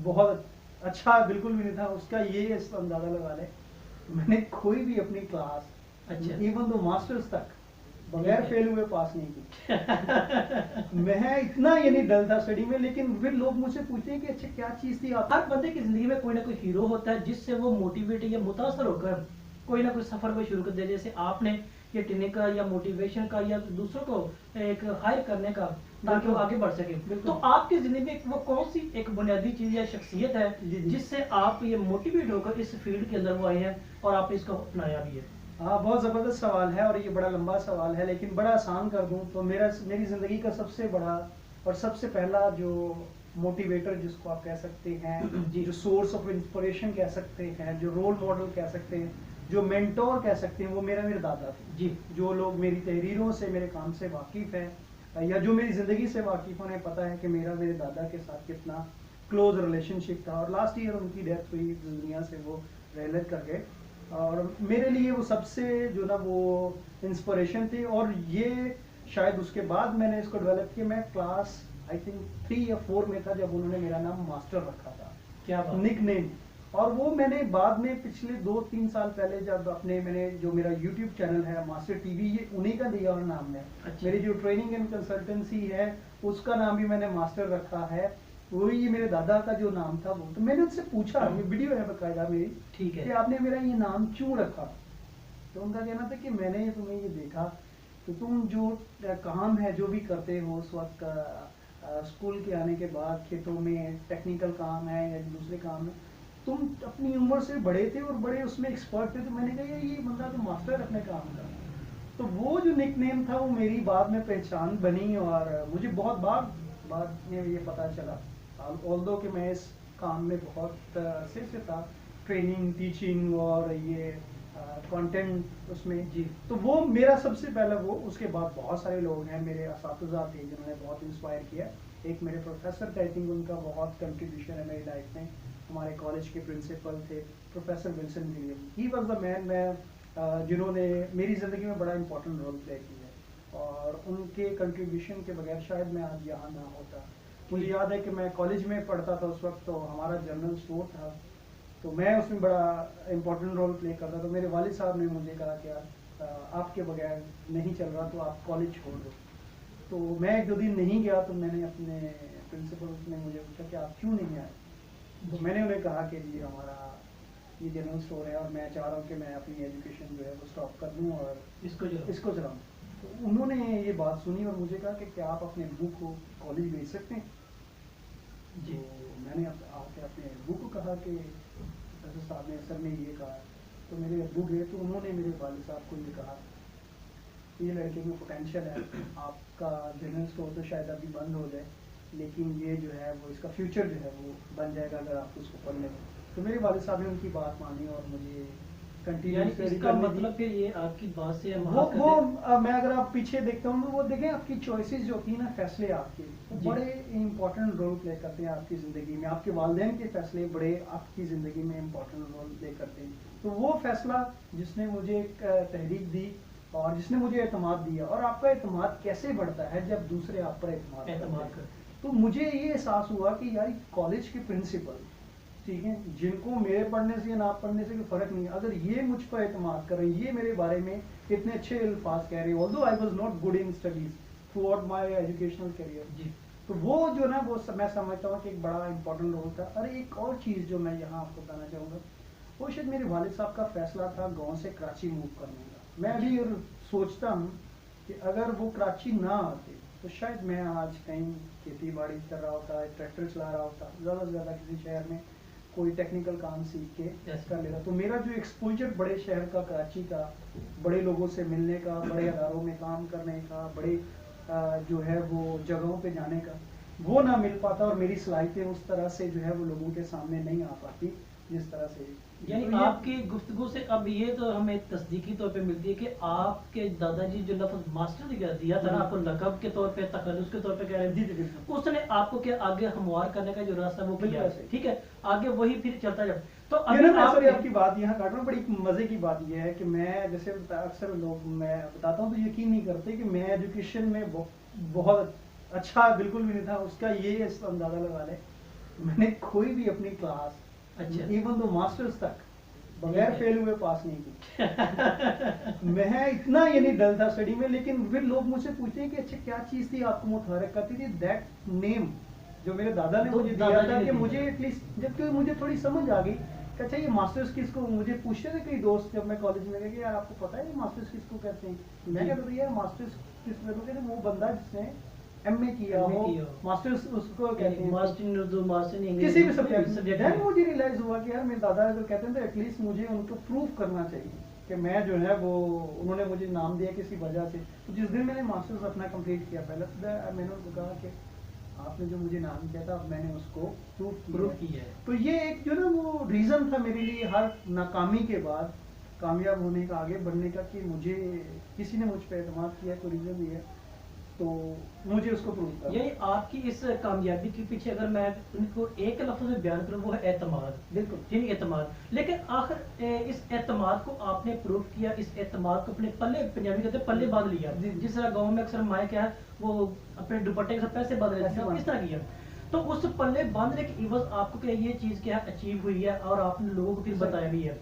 बहुत अच्छा बिल्कुल भी नहीं था उसका, ये अंदाजा लगा ले मैंने कोई भी अपनी क्लास, अच्छा। इवन तो मास्टर्स तक बगैर ठीक है। फेल हुए पास नहीं की। मैं इतना ये नहीं डल था स्टडी में, लेकिन फिर लोग मुझसे पूछते हैं कि अच्छा क्या चीज़ थी आप। हर बंदे की जिंदगी में कोई ना कोई हीरो होता है जिससे वो मोटिवेट या मुतासर होकर कोई ना कोई सफर को शुरू कर दे। जैसे आपने ये ट्रेनिंग का या मोटिवेशन का या दूसरों को एक हायर करने का, ताकि वो आगे बढ़ सके। बिल्कुल। तो आपकी जिंदगी में वो कौन सी एक बुनियादी चीज या शख्सियत है जी, जी। जिससे आप ये मोटिवेट होकर इस फील्ड के अंदर वो आए हैं और आपने इसको अपनाया भी है? हाँ, बहुत ज़बरदस्त सवाल है और ये बड़ा लंबा सवाल है, लेकिन बड़ा आसान कर दूं तो मेरी ज़िंदगी का सबसे बड़ा और सबसे पहला जो मोटिवेटर जिसको आप कह सकते हैं, जी। जो सोर्स ऑफ इंस्पिरेशन कह सकते हैं, जो रोल मॉडल कह सकते हैं, जो मेंटोर कह सकते हैं, वो मेरे दादा थे। जी। जो लोग मेरी तहरीरों से, मेरे काम से वाकिफ़ हैं या जो मेरी ज़िंदगी से वाकिफ़, उन्हें पता है कि मेरा मेरे दादा के साथ कितना क्लोज रिलेशनशिप था। और लास्ट ईयर उनकी डेथ हुई, दुनिया से वो रहलत कर गए। और मेरे लिए वो सबसे जो ना वो इंस्पिरेशन थी। और ये शायद उसके बाद मैंने इसको डेवलप किया। मैं क्लास आई थिंक 3 या 4 में था जब उन्होंने मेरा नाम मास्टर रखा था, क्या बात। Nickname. और वो मैंने बाद में पिछले 2-3 साल पहले जब मैंने जो मेरा यूट्यूब चैनल है मास्टर टीवी, ये उन्हीं का दिया हुआ नाम है। अच्छा। मेरी जो ट्रेनिंग एंड कंसल्टेंसी है उसका नाम भी मैंने मास्टर रखा है। वही ये मेरे दादा का जो नाम था वो। तो मैंने उनसे पूछा, ये वीडियो है बकायदा मेरी, ठीक कि है। आपने मेरा ये नाम क्यों रखा। तो उनका कहना था कि मैंने तुम्हें ये देखा कि तुम जो काम है जो भी करते हो उस वक्त स्कूल के आने के बाद खेतों में टेक्निकल काम है या दूसरे काम है, तुम अपनी उम्र से बड़े थे और बड़े उसमें एक्सपर्ट थे। तो मैंने कहा यार ये बंदा तो मास्टर अपने काम का। तो वो जो निकनेम था वो मेरी बाद में पहचान बनी। और मुझे बहुत बाद में ये पता चला, ऑल्दो कि मैं इस काम में बहुत अरसे से था, ट्रेनिंग टीचिंग और ये कंटेंट उसमें। जी। तो वो मेरा सबसे पहला वो। उसके बाद बहुत सारे लोग हैं मेरे असातिज़ा थे जिन्होंने बहुत इंस्पायर किया। एक मेरे प्रोफेसर थे, आई थिंक उनका बहुत कंट्रीब्यूशन है मेरी लाइफ में। हमारे कॉलेज के प्रिंसिपल थे professor Wilson William, he was the man मैं जिन्होंने मेरी ज़िंदगी में बड़ा इंपॉर्टेंट रोल प्ले किया है। और उनके कंट्रीब्यूशन के बगैर शायद मैं आज यहाँ ना होता। मुझे याद है कि मैं कॉलेज में पढ़ता था उस वक्त, तो हमारा जनरल स्टोर था, तो मैं उसमें बड़ा इम्पोर्टेंट रोल प्ले करता। तो मेरे वालिद साहब ने मुझे कहा कि यार आपके बगैर नहीं चल रहा, तो आप कॉलेज छोड़ दो। तो मैं एक दो दिन नहीं गया, तो मैंने अपने प्रिंसिपल ने मुझे पूछा कि आप क्यों नहीं आए। तो मैंने उन्हें कहा कि जी हमारा ये जनरल स्टोर है और मैं चाह रहा हूँ कि मैं अपनी एजुकेशन जो है वो स्टॉप कर दूँ और इसको चलाऊँ। तो उन्होंने ये बात सुनी और मुझे कहा कि क्या आप अपने बुक को कॉलेज भेज सकते हैं। जी। तो मैंने आके अपने अब्बू को कहा कि प्रोफेसर साहब ने सर ने ये कहा। तो मेरे अब्बू गए, तो उन्होंने मेरे वालिद साहब को ये कहा ये लड़के में पोटेंशियल है, आपका जनरल स्टोर तो शायद अभी बंद हो जाए, लेकिन ये जो है वो इसका फ्यूचर जो है वो बन जाएगा अगर आप उसको पढ़ लें। तो मेरे वालिद साहब ने उनकी बात मानी और मुझे यानी कंटिन्यू इसका मतलब फिर ये आपकी बात से हम वो हाथ करते मैं अगर आप पीछे देखता हूँ तो वो देखें आपकी चॉइसेस जो होती है ना, फैसले आपके, वो जी। बड़े इंपॉर्टेंट रोल प्ले करते हैं आपकी ज़िंदगी में। आपके वालिदैन के फैसले बड़े आपकी ज़िंदगी में इंपॉर्टेंट रोल प्ले करते हैं। तो वो फैसला जिसने मुझे एक तहरीक दी और जिसने मुझे एतमाद दिया। और आपका एतमाद कैसे बढ़ता है जब दूसरे आप पर एतमाद एतमाद करते हैं। करते तो मुझे ये एहसास हुआ कि यार कॉलेज के प्रिंसिपल, ठीक है, जिनको मेरे पढ़ने से या ना पढ़ने से कोई फ़र्क नहीं है, अगर ये मुझ पर एतमाद कर रहे हैं, ये मेरे बारे में इतने अच्छे अल्फाज कह रहे हैं, although I was not good in studies throughout my educational career. जी। तो वो जो ना वो मैं समझता हूँ कि एक बड़ा इंपॉर्टेंट रोल था। अरे एक और चीज़ जो मैं यहाँ आपको बताना चाहूँगा, वो शायद मेरे वालिद साहब का फैसला था गाँव से कराची मूव करने का। मैं अभी सोचता हूँ कि अगर वो कराची ना आते तो शायद मैं आज कहीं खेती बाड़ी कर रहा होता, ट्रैक्टर चला रहा होता, ज़्यादा से ज़्यादा किसी शहर में कोई टेक्निकल काम सीख के कर लेगा। तो मेरा जो एक्सपोजर बड़े शहर का, कराची का, बड़े लोगों से मिलने का, बड़े अदारों में काम करने का, बड़े जो है वो जगहों पे जाने का, वो ना मिल पाता। और मेरी सलाहियतें उस तरह से जो है वो लोगों के सामने नहीं आ पाती जिस तरह से। यानी तो आपकी गुफ्तगू से अब ये तो हमें तस्दीकी तौर पे मिलती है कि आपके दादाजी जो लफ्ज़ मास्टर दिया था ना आपको लक़ब के तौर पे, तखल्लुस के तौर पे कह रहे जी थे, जी बिल्कुल उसने आपको क्या आगे हमवार करने का जो रास्ता वो किया, बिल्कुल सही। ठीक है, आगे वही फिर चलता जाए। तो ये अभी ना मैं सॉरी आपने आपकी बात यहाँ काट रहा हूँ। बड़ी मज़े की बात ये है कि मैं जैसे अक्सर लोग मैं बताता हूँ तो यकीन नहीं करते कि मैं एजुकेशन में बहुत अच्छा बिल्कुल भी नहीं था। उसका ये अंदाज़ा लगा लें मैंने कोई भी अपनी क्लास, अच्छा। इवन तो मास्टर्स तक बगैर ठीक है। फेल हुए पास नहीं की। मैं इतना यानी डल था स्टडी में, लेकिन फिर लोग मुझसे पूछते हैं कि अच्छा क्या चीज थी आपको मुतहरक करती थी, दैट नेम जो मेरे दादा ने तो मुझे दिया दादाजी था ने कि दिया। मुझे एटलीस्ट, जबकि मुझे थोड़ी समझ आ गई कि अच्छा ये मास्टर्स किसको, मुझे पूछते थे कई दोस्त जब मैं कॉलेज में गया कि यार आपको पता है ये मास्टर्स किसको कहते हैं, मैं जी। कहता था यार मास्टर्स किसको कहते हैं, वो बंदा जिसने एमए किया MA हो, किया हो। मास्टर्स उसको कहते हैं। Master in Urdu, master in English, किसी भी कोई सब्जेक्ट सब्जेक्ट देन में। मुझे रियलाइज हुआ कि यार मेरे दादा अगर कहते हैं तो एटलीस्ट मुझे उनको प्रूव करना चाहिए कि मैं जो है वो, उन्होंने मुझे नाम दिया किसी वजह से। तो जिस दिन मैंने मास्टर्स अपना कंप्लीट किया, पहले तो मैंने उनको कहा कि आपने जो मुझे नाम दिया था अब मैंने उसको प्रूव किया है। तो ये एक जो ना वो रीजन था मेरे लिए हर नाकामी के बाद कामयाब होने का, आगे बढ़ने का, कि मुझे किसी ने मुझ पर एतमाद किया, कोई रीजन दिया तो मुझे उसको प्रूव करना। यही आपकी इस कामयाबी के पीछे अगर मैं उनको एक लफ्ज में बयान करूं, वो है एतमाद। बिल्कुल। यानी एतमाद। लेकिन आखिर इस एतमाद को आपने प्रूव किया, इस एतमाद को अपने पल्ले, पंजाबी कहते हैं पल्ले बांध लिया। जी। जिस तरह गाँव में अक्सर माए क्या है, वो अपने दुपट्टे के साथ पैसे बांध लेते हैं, किस तरह किया। तो उस पल्ले बांधने की इवज आपको क्या ये चीज क्या अचीव हुई है और आपने लोगों को फिर बताया भी है।